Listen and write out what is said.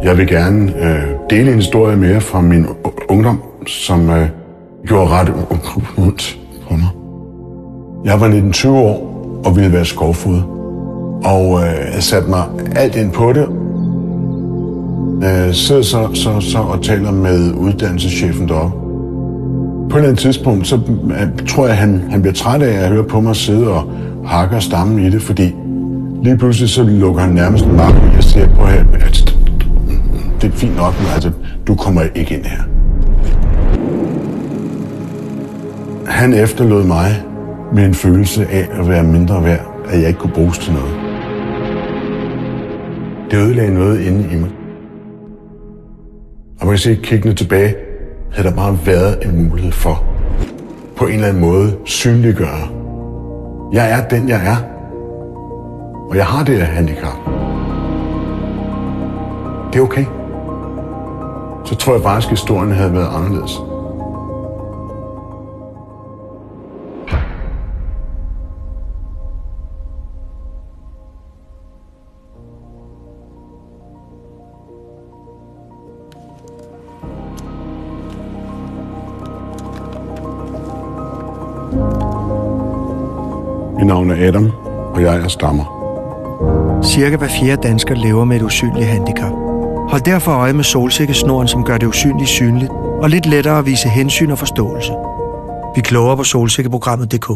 Jeg vil gerne dele en historie med jer fra min ungdom, som gjorde ret ondt på mig. Jeg var 19-20 år og ville være skovfod. Og jeg satte mig alt ind på det. Sidder så og taler med uddannelseschefen deroppe. På et eller andet tidspunkt, så tror jeg, han bliver træt af at høre på mig sidde og hakke stammen i det, fordi lige pludselig så lukker han nærmest en magt, og jeg siger på her, at det er fint nok, men altså, du kommer ikke ind her. Han efterlod mig med en følelse af at være mindre værd, at jeg ikke kunne bruges til noget. Det ødelagde noget inde i mig. Og man kan se, kiggende tilbage, havde der bare været en mulighed for, på en eller anden måde, synliggøre. Jeg er den, jeg er. Og jeg har det her handicap. Det er okay. Så tror jeg faktisk, at historien havde været anderledes. Mit navn er Adam, og jeg er stammer. Cirka hver fjerde dansker lever med et usynligt handicap. Hold derfor øje med solsikkesnoren, som gør det usynlige synligt, og lidt lettere at vise hensyn og forståelse. Vi er klogere på solsikkeprogrammet.dk.